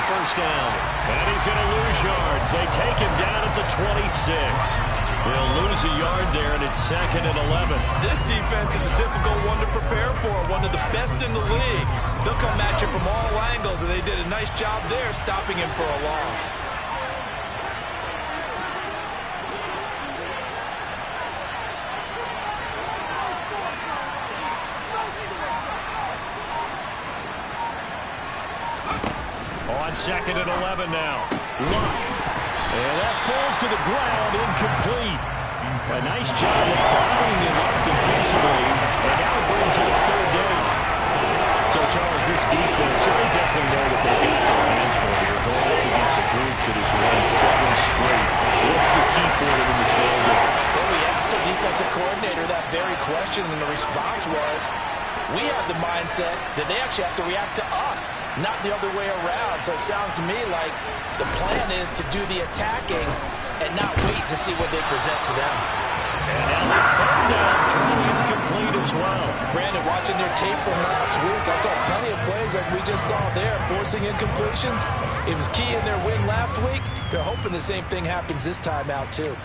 first down. And he's going to lose yards. They take him down at the 26. He'll lose a yard there, and it's 2nd and 11. This defense is a difficult one to prepare for, one of the best in the league. They'll come at you from all angles, and they did a nice job there stopping him for a loss. On 2nd and 11 now. Luck. And that falls to the ground, incomplete. A nice job of bottling him up defensively. And now it brings up 3rd down. So, Charles, this defense, they definitely know what they've got their hands for here. Going up against a group that has won 7 straight. What's the key for them in this ballgame? Well, we asked the defensive coordinator that very question, and the response was, we have the mindset that they actually have to react to us, not the other way around. So it sounds to me like the plan is to do the attacking and not wait to see what they present to them. And now the 3rd down, throw incomplete as well. Brandon, watching their tape from last week, I saw plenty of plays like we just saw there, forcing incompletions. It was key in their win last week. They're hoping the same thing happens this time out, too.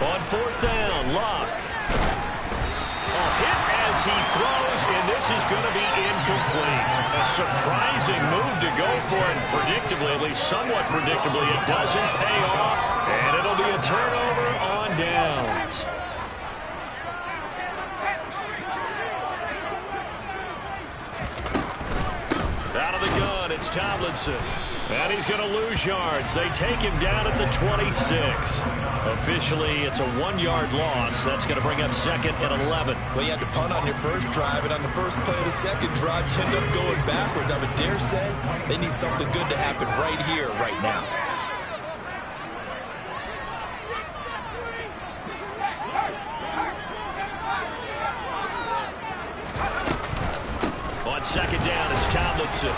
On 4th down, Luck. A hit as he throws, and this is going to be incomplete. A surprising move to go for it. Predictably, at least somewhat predictably, it doesn't pay off, and it'll be a turnover on downs. Out of the gun, it's Tomlinson. And he's going to lose yards. They take him down at the 26. Officially, it's a 1-yard loss. That's going to bring up 2nd and 11. Well, you had to punt on your first drive, and on the first play of the second drive, you end up going backwards. I would dare say they need something good to happen right here, right now. On 2nd down, it's Tomlinson.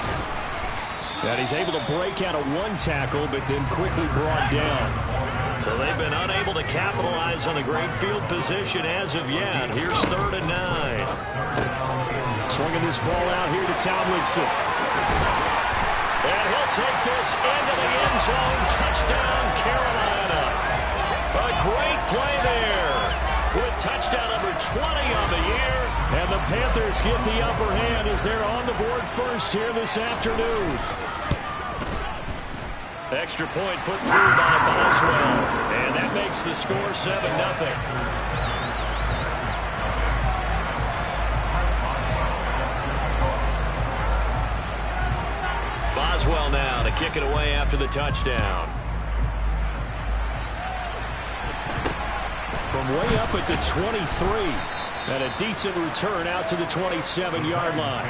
And he's able to break out of 1 tackle, but then quickly brought down. So they've been unable to capitalize on the great field position as of yet. Here's 3rd and 9. Swinging this ball out here to Tomlinson. And he'll take this into the end zone. Touchdown, Carolina. A great play there with touchdown number 20 on the year. And the Panthers get the upper hand as they're on the board first here this afternoon. Extra point put through by Boswell. And that makes the score 7-0. Boswell now to kick it away after the touchdown. From way up at the 23. And a decent return out to the 27-yard line.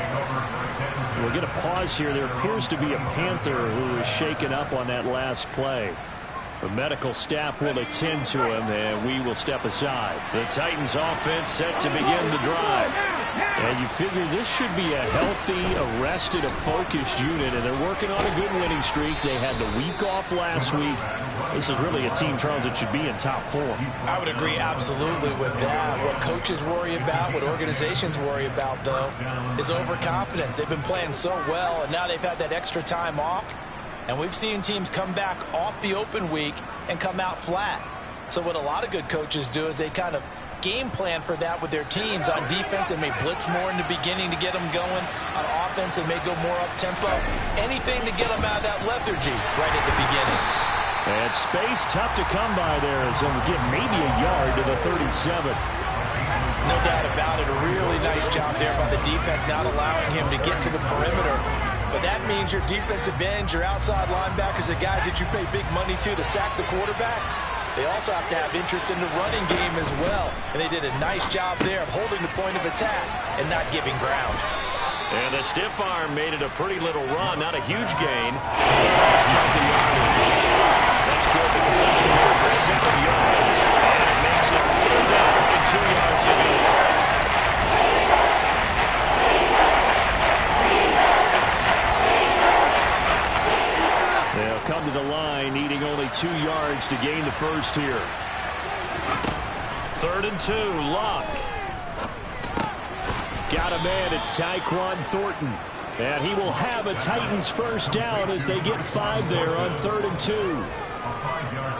We'll get a pause here. There appears to be a Panther who is shaken up on that last play. The medical staff will attend to him, and we will step aside. The Titans offense set to begin the drive. And you figure this should be a healthy, arrested, a focused unit, and they're working on a good winning streak. They had the week off last week. This is really a team, Charles, that should be in top 4. I would agree absolutely with that. What coaches worry about, what organizations worry about, though, is overconfidence. They've been playing so well, and now they've had that extra time off. And we've seen teams come back off the open week and come out flat. So what a lot of good coaches do is they kind of game plan for that with their teams. On defense, they may blitz more in the beginning to get them going. On offense, they may go more up-tempo. Anything to get them out of that lethargy right at the beginning. And space tough to come by there as they'll get maybe a yard to the 37. No doubt about it. A really nice job there by the defense, not allowing him to get to the perimeter. But that means your defensive ends, your outside linebackers, the guys that you pay big money to sack the quarterback, they also have to have interest in the running game as well. And they did a nice job there of holding the point of attack and not giving ground. And the stiff arm made it a pretty little run, not a huge gain. Nice chunk of yardage. That's good. The completion there for 7 yards. And it makes it 3rd down and 2 yards to go. come to the line, needing only 2 yards to gain the first here. 3rd and 2, Luck. Got a man, it's Tyquan Thornton. And he will have a Titans first down as they get 5 there on 3rd and 2.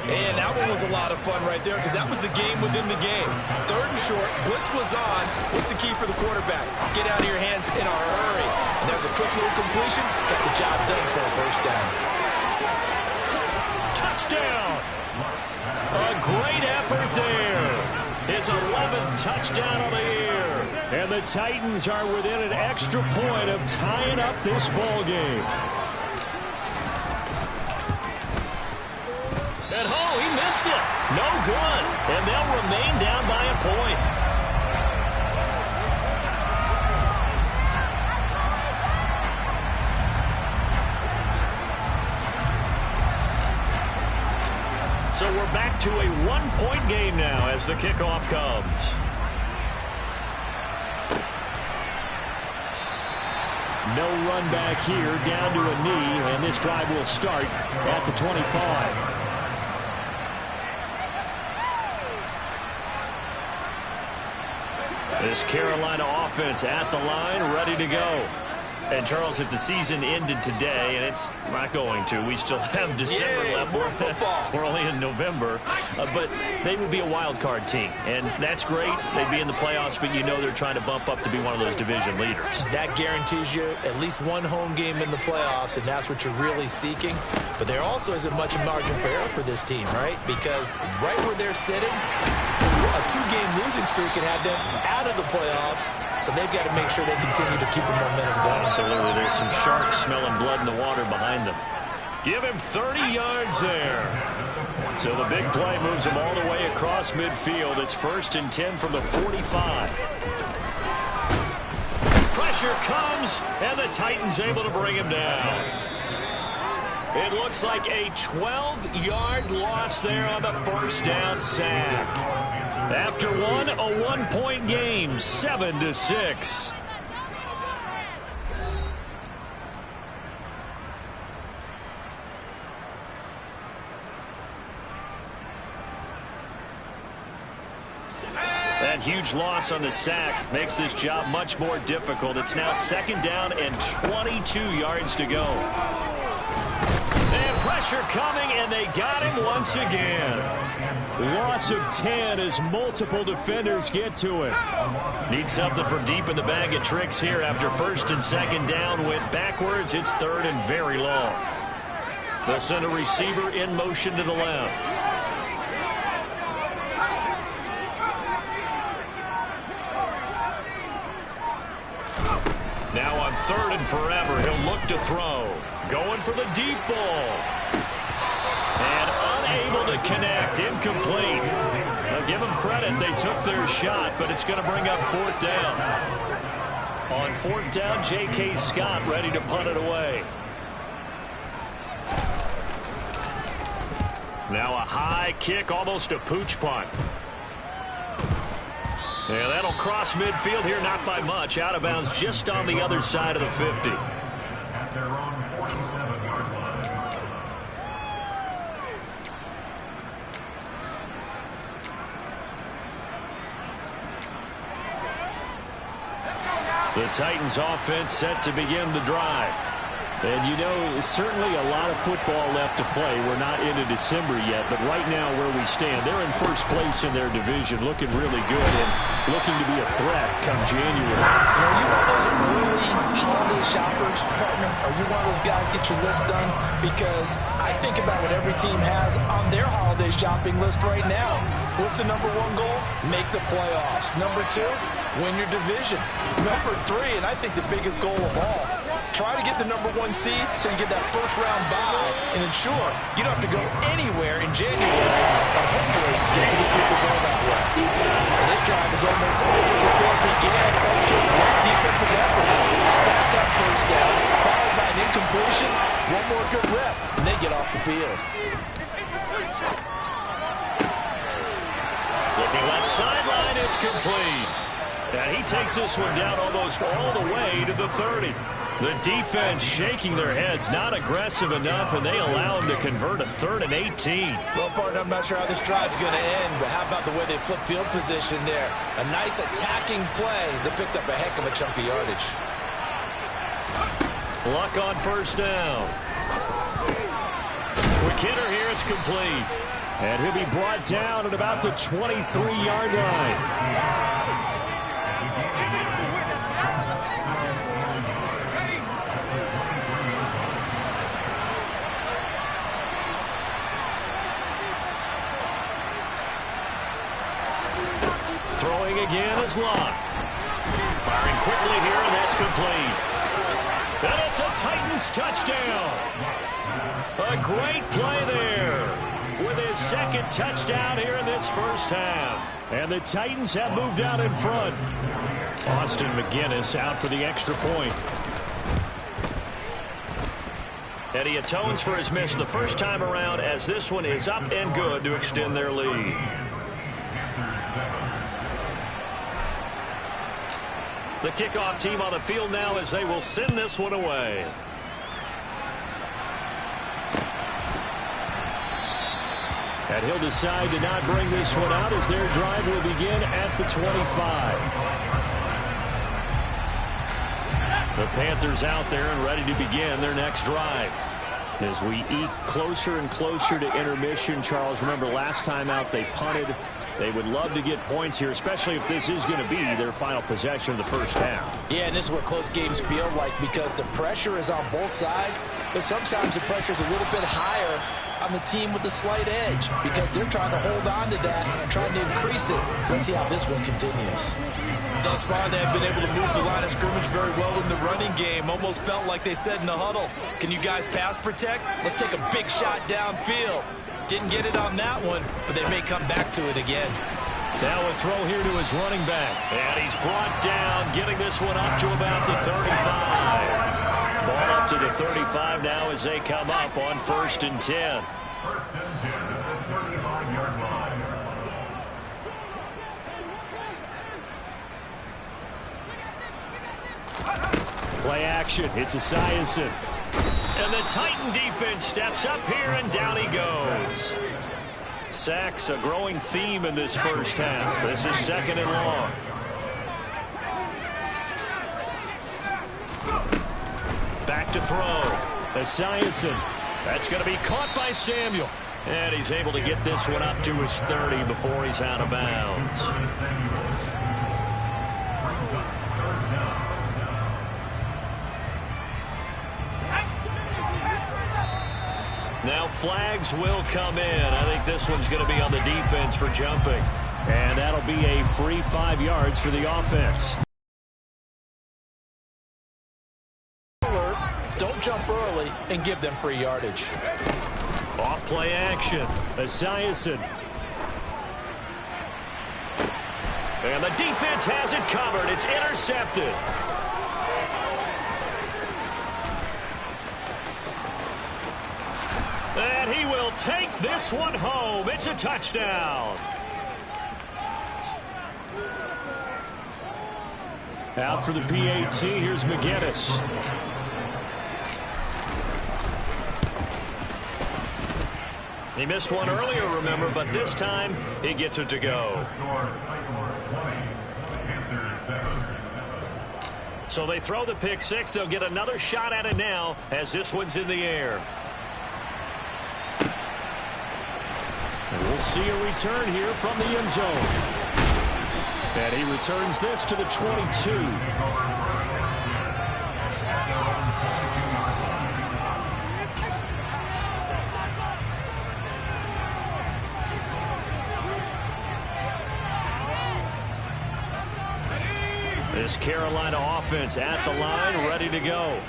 And that one was a lot of fun right there because that was the game within the game. 3rd and short, blitz was on. What's the key for the quarterback? Get out of your hands in a hurry. And there's a quick little completion. Got the job done for a first down. Touchdown! A great effort there. His 11th touchdown of the year. And the Titans are within an extra point of tying up this ball game. And he missed it. No good. And they'll remain down by a point. So we're back to a 1-point game now as the kickoff comes. No run back here, down to a knee, and this drive will start at the 25. This Carolina offense at the line, ready to go. And, Charles, if the season ended today, and it's not going to, we still have December left. We're only in November. But they would be a wild card team, and that's great. They'd be in the playoffs, but you know they're trying to bump up to be one of those division leaders. That guarantees you at least one home game in the playoffs, and that's what you're really seeking. But there also isn't much margin for error for this team, right? Because right where they're sitting, a 2-game losing streak can have them out of the playoffs, so they've got to make sure they continue to keep the momentum going. Absolutely. There's some sharks smelling blood in the water behind them. Give him 30 yards there. So the big play moves him all the way across midfield. It's 1st and 10 from the 45. Pressure comes, and the Titans able to bring him down. It looks like a 12-yard loss there on the first down sack. After one, a 1-point game, 7-6. That huge loss on the sack makes this job much more difficult. It's now 2nd down and 22 yards to go. And pressure coming, and they got him once again. Loss of 10 as multiple defenders get to him. Need something from deep in the bag of tricks here after 1st and 2nd down. Went backwards. It's 3rd and very long. They'll send a receiver in motion to the left. Now on 3rd and forever, he'll look to throw. Going for the deep ball. And unable to connect. Incomplete. I'll give them credit. They took their shot, but it's going to bring up 4th down. On 4th down, J.K. Scott ready to punt it away. Now a high kick, almost a pooch punt. Yeah, that'll cross midfield here, not by much. Out of bounds just on the other side of the 50. The Titans offense set to begin the drive. And, you know, certainly a lot of football left to play. We're not into December yet, but right now where we stand, they're in 1st place in their division, looking really good and looking to be a threat come January. Are you one of those early holiday shoppers, partner? Are you one of those guys get your list done? Because I think about what every team has on their holiday shopping list right now. What's the number 1 goal? Make the playoffs. Number 2, win your division. Number 3, and I think the biggest goal of all, try to get the number 1 seed so you get that first-round bye and ensure you don't have to go anywhere in January and hopefully get to the Super Bowl that way. And this drive is almost over before it began thanks to a great defensive effort. Sack up first down, followed by an incompletion. One more good rep, and they get off the field. Looking left sideline, it's complete. And he takes this one down almost all the way to the 30. The defense shaking their heads, not aggressive enough, and they allow them to convert a 3rd and 18. Well, partner, I'm not sure how this drive's going to end, but how about the way they flip field position there? A nice attacking play. They picked up a heck of a chunk of yardage. Luck on 1st down. Quick hitter here, it's complete. And he'll be brought down at about the 23-yard line. Throwing again is Locke. Firing quickly here, and that's complete. And it's a Titans touchdown. A great play there with his 2nd touchdown here in this 1st half. And the Titans have moved out in front. Austin McGinnis out for the extra point. And he atones for his miss the first time around, as this one is up and good to extend their lead. The kickoff team on the field now as they will send this one away. And he'll decide to not bring this one out as their drive will begin at the 25. The Panthers out there and ready to begin their next drive. As we eke closer and closer to intermission, Charles, remember last time out they punted. They would love to get points here, especially if this is going to be their final possession of the 1st half. Yeah, and this is what close games feel like, because the pressure is on both sides, but sometimes the pressure is a little bit higher on the team with the slight edge, because they're trying to hold on to that and trying to increase it. Let's see how this one continues. Thus far, they have been able to move the line of scrimmage very well in the running game. Almost felt like they said in the huddle, can you guys pass protect? Let's take a big shot downfield. Didn't get it on that one, but they may come back to it again. Now a throw here to his running back. And he's brought down, getting this one up to about the 35. Ball up to the 35 now as they come up on 1st and 10. Play action. It's Esiason. And the Titan defense steps up here, and down he goes. Sacks, a growing theme in this 1st half. This is 2nd and long. Back to throw. Esiason. That's going to be caught by Samuel. And he's able to get this one up to his 30 before he's out of bounds. Now flags will come in. I think this one's going to be on the defense for jumping. And that'll be a free 5 yards for the offense. Don't jump early and give them free yardage. Off play action. Esiason. And the defense has it covered. It's intercepted. And he will take this one home. It's a touchdown. Out for the PAT, here's McGinnis. He missed one earlier, remember, but this time he gets it to go. So they throw the pick six. They'll get another shot at it now as this one's in the air. And we'll see a return here from the end zone. And he returns this to the 22. This Carolina offense at the line, ready to go.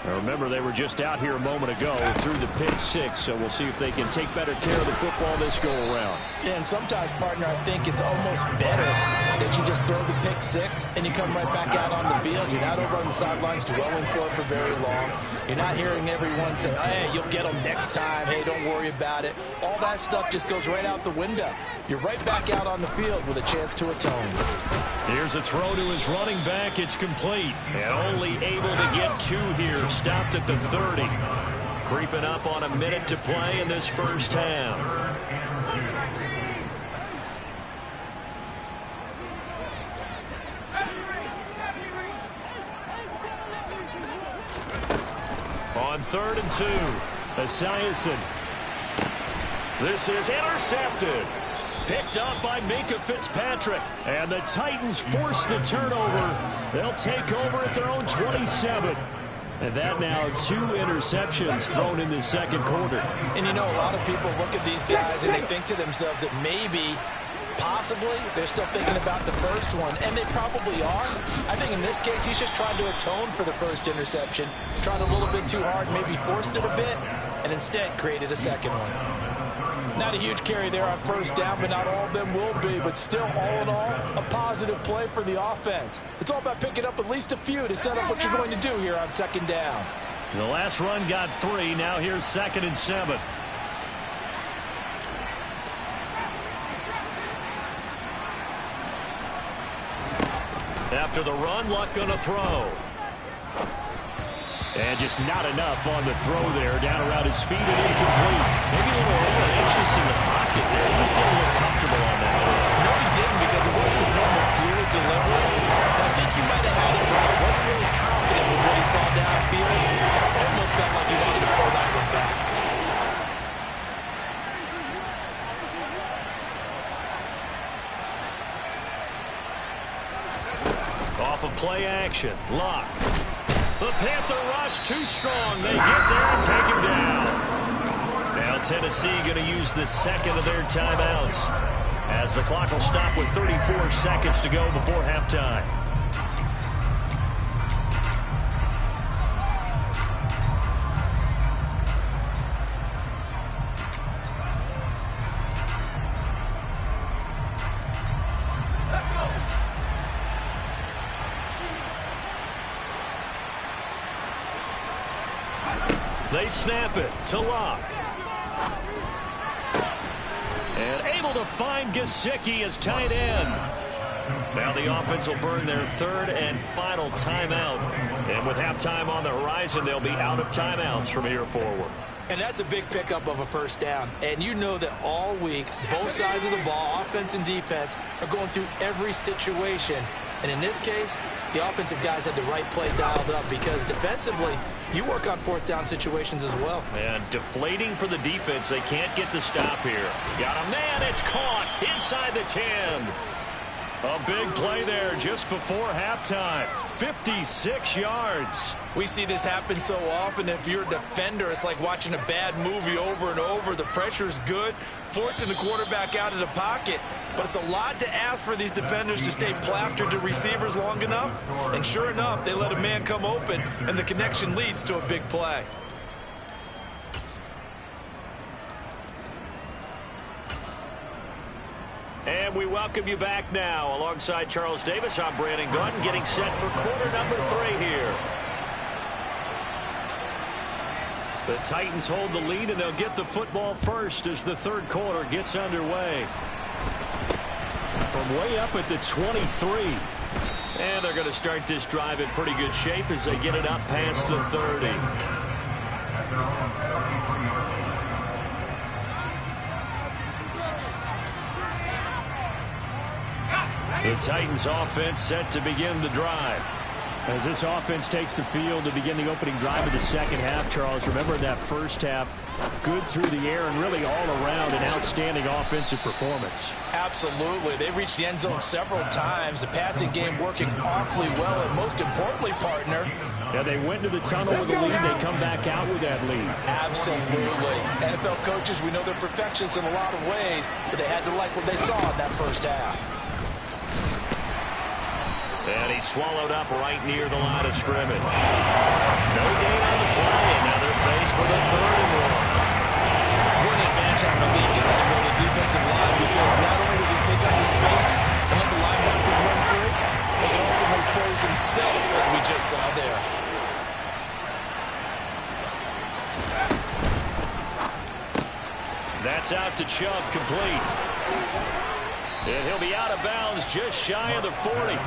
Now remember, they were just out here a moment ago through the pick six, so we'll see if they can take better care of the football this go-around. Yeah, and sometimes, partner, I think it's almost better that you just throw the pick six and you come right back out on the field. You're not over on the sidelines dwelling for very long. You're not hearing everyone say, hey, you'll get them next time. Hey, don't worry about it. All that stuff just goes right out the window. You're right back out on the field with a chance to atone. Here's a throw to his running back. It's complete. And only able to get 2 here. Stopped at the 30. Creeping up on a minute to play in this first half. On 3rd and 2. Esiason. This is intercepted. Picked up by Minkah Fitzpatrick. And the Titans force the turnover. They'll take over at their own 27. And that now 2 interceptions thrown in the second quarter. And you know, a lot of people look at these guys and they think to themselves that maybe, possibly, they're still thinking about the first one. And they probably are. I think in this case, he's just trying to atone for the first interception. Tried a little bit too hard, maybe forced it a bit, and instead created a second one. Not a huge carry there on first down, but not all of them will be. But still, all in all, a positive play for the offense. It's all about picking up at least a few to set up what you're going to do here on second down. The last run got 3. Now here's 2nd and 7. After the run, Luck gonna throw. And just not enough on the throw there. Down around his feet and incomplete. Maybe a little over-anxious in the pocket there. He just didn't look comfortable on that throw. No, he didn't, because it wasn't his normal fluid delivery. And I think you might have had it right. Wasn't really confident with what he saw downfield. And it almost felt like he wanted to pull that one back. Off of play action. Luck. The Panther rush too strong. They get there and take him down. Now Tennessee going to use the second of their timeouts, as the clock will stop with 34 seconds to go before halftime. They snap it to Locke. And able to find Gesicki as tight end. Now the offense will burn their 3rd and final timeout. And with halftime on the horizon, they'll be out of timeouts from here forward. And that's a big pickup of a first down. And you know that all week, both sides of the ball, offense and defense, are going through every situation. And in this case, the offensive guys had the right play dialed up, because defensively, you work on 4th down situations as well. And deflating for the defense. They can't get the stop here. Got a man. It's caught inside the 10. A big play there just before halftime. 56 yards. We see this happen so often. If you're a defender, it's like watching a bad movie over and over. The pressure is good, forcing the quarterback out of the pocket. But it's a lot to ask for these defenders to stay plastered to receivers long enough. And sure enough, they let a man come open, and the connection leads to a big play. And we welcome you back now. Alongside Charles Davis, I'm Brandon Gordon, getting set for quarter number 3 here. The Titans hold the lead, and they'll get the football first as the 3rd quarter gets underway. From way up at the 23. And they're going to start this drive in pretty good shape as they get it up past the 30. The Titans offense set to begin the drive. As this offense takes the field to begin the opening drive of the second half, Charles, remember that first half, good through the air and really all around an outstanding offensive performance. Absolutely. They reached the end zone several times. The passing game working awfully well, and most importantly, partner, yeah, they went to the tunnel with a lead. They come back out with that lead. Absolutely. NFL coaches, we know they're perfectionists in a lot of ways, but they had to like what they saw in that first half. And he's swallowed up right near the line of scrimmage. No gain on the play, and now they're faced with a 3rd and 1. What an advantage having a lead guy in the middle of the defensive line, because not only does he take up the space and let the linebackers run free, he can also make plays himself, as we just saw there. That's out to Chubb, complete. And he'll be out of bounds just shy of the 40.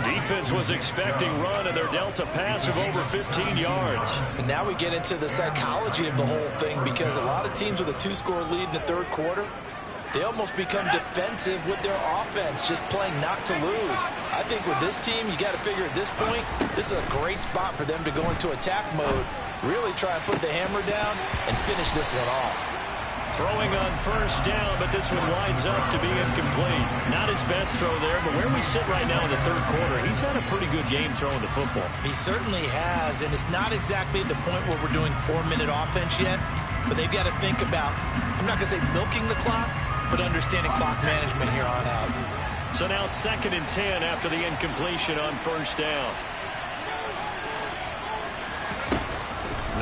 Defense was expecting run, and they're dealt a pass of over 15 yards. And now we get into the psychology of the whole thing, because a lot of teams with a 2-score lead in the 3rd quarter, they almost become defensive with their offense, just playing not to lose. I think with this team, you got to figure at this point, this is a great spot for them to go into attack mode, really try and put the hammer down and finish this one off. Throwing on 1st down, but this one winds up to be incomplete. Not his best throw there, but where we sit right now in the 3rd quarter, he's had a pretty good game throwing the football. He certainly has, and it's not exactly at the point where we're doing 4-minute offense yet, but they've got to think about, I'm not going to say milking the clock, but understanding clock management here on out. So now 2nd and 10 after the incompletion on 1st down.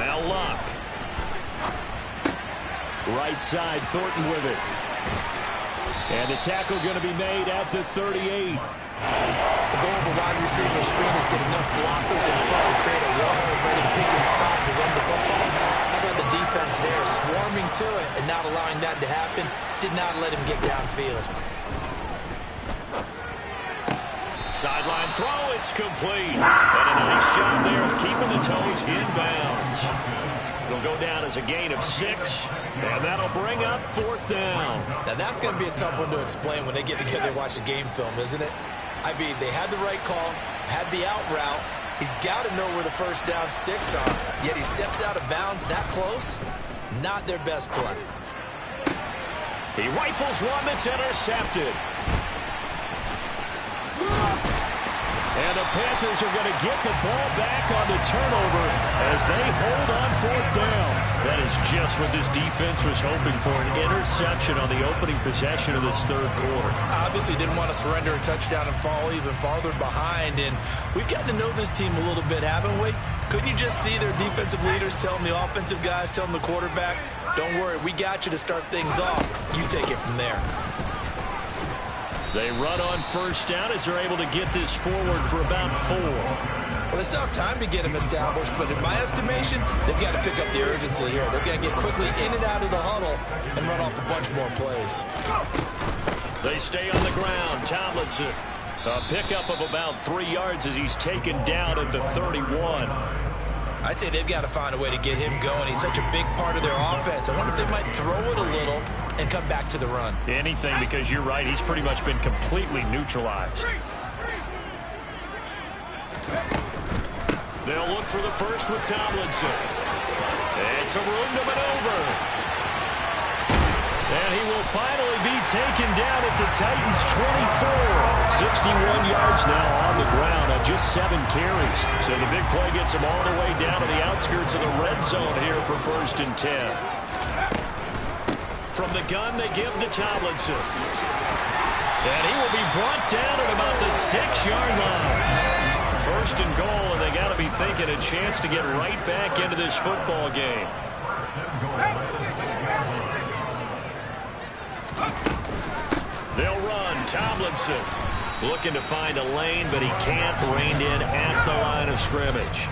Now Luck. Right side, Thornton with it. And the tackle going to be made at the 38. The goal of a wide receiver screen is get enough blockers in front to create a wall and let him pick his spot to run the football. How about the defense there, swarming to it and not allowing that to happen? Did not let him get downfield. Sideline throw, it's complete. And a nice job there of keeping the toes inbounds. It'll go down as a gain of 6, and that'll bring up 4th down. Now that's going to be a tough one to explain when they get together and watch the game film, isn't it? I mean, they had the right call, had the out route. He's got to know where the 1st down sticks are, yet he steps out of bounds that close. Not their best play. He rifles one that's intercepted. And the Panthers are going to get the ball back on the turnover as they hold on 4th down. That is just what this defense was hoping for, an interception on the opening possession of this 3rd quarter. Obviously didn't want to surrender a touchdown and fall even farther behind, and we've gotten to know this team a little bit, haven't we? Couldn't you just see their defensive leaders telling the offensive guys, telling the quarterback, don't worry, we got you to start things off. You take it from there. They run on 1st down as they're able to get this forward for about 4. Well, they still have time to get him established, but in my estimation, they've got to pick up the urgency here. They've got to get quickly in and out of the huddle and run off a bunch more plays. They stay on the ground. Tomlinson, a pickup of about 3 yards as he's taken down at the 31. I'd say they've got to find a way to get him going. He's such a big part of their offense. I wonder if they might throw it a little and come back to the run. Anything, because you're right, he's pretty much been completely neutralized. They'll look for the 1st with Tomlinson. And some room to maneuver. And he will finally be taken down at the Titans' 24. 61 yards now on the ground on just 7 carries. So the big play gets him all the way down to the outskirts of the red zone here for 1st and 10. From the gun, they give to Tomlinson. And he will be brought down at about the 6-yard line. 1st and goal, and they got to be thinking a chance to get right back into this football game. They'll run. Tomlinson looking to find a lane, but he can't. Reined in at the line of scrimmage.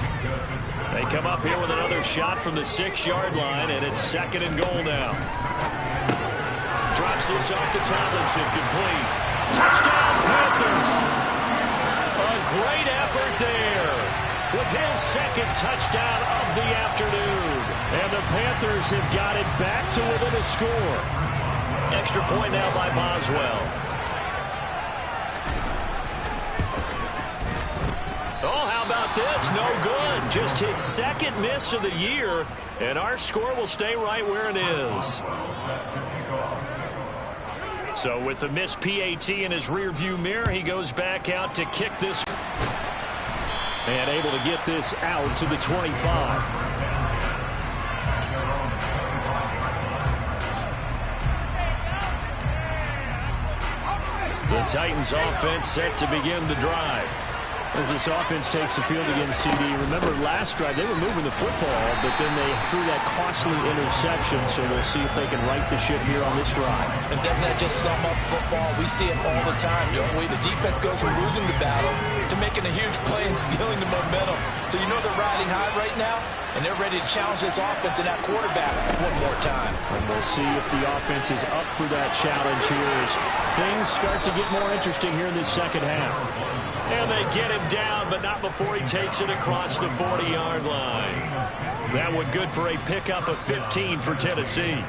They come up here with another shot from the 6-yard line, and it's 2nd and goal now. Drops this off to Tomlinson, complete. Touchdown, Panthers. A great effort there with his 2nd touchdown of the afternoon. And the Panthers have got it back to within a score. Extra point now by Boswell. Oh, how about this? No good. Just his 2nd miss of the year, and our score will stay right where it is. So with the missed PAT in his rearview mirror, he goes back out to kick this. And able to get this out to the 25. The Titans offense set to begin the drive. As this offense takes the field against CD, remember last drive they were moving the football, but then they threw that costly interception, so we'll see if they can right the ship here on this drive. And doesn't that just sum up football? We see it all the time, don't we? The defense goes from losing the battle to making a huge play and stealing the momentum. So you know they're riding high right now, and they're ready to challenge this offense and that quarterback one more time. And we'll see if the offense is up for that challenge here as things start to get more interesting here in this second half. And they get him down, but not before he takes it across the 40-yard line. That one good for a pickup of 15 for Tennessee.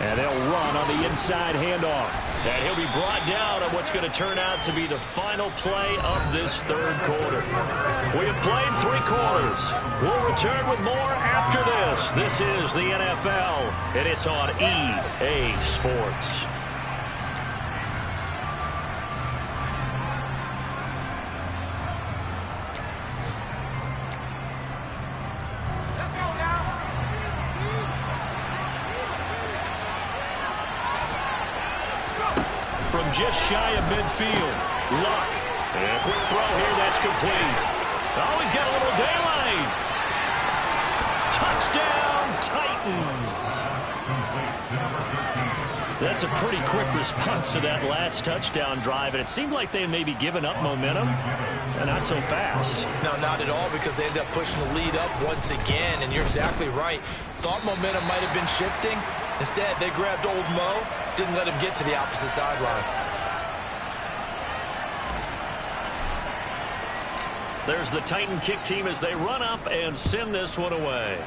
And they'll run on the inside handoff. And he'll be brought down on what's going to turn out to be the final play of this third quarter. We have played 3 quarters. We'll return with more after this. This is the NFL, and it's on EA Sports. From just shy of midfield, Luck. And a quick throw here, that's complete. Oh, he's got a little daylight. Touchdown, Titans. That's a pretty quick response to that last touchdown drive, and it seemed like they had maybe given up momentum, and not so fast. No, not at all, because they ended up pushing the lead up once again, and you're exactly right. Thought momentum might have been shifting. Instead, they grabbed old Mo, didn't let him get to the opposite sideline. There's the Titan kick team as they run up and send this one away.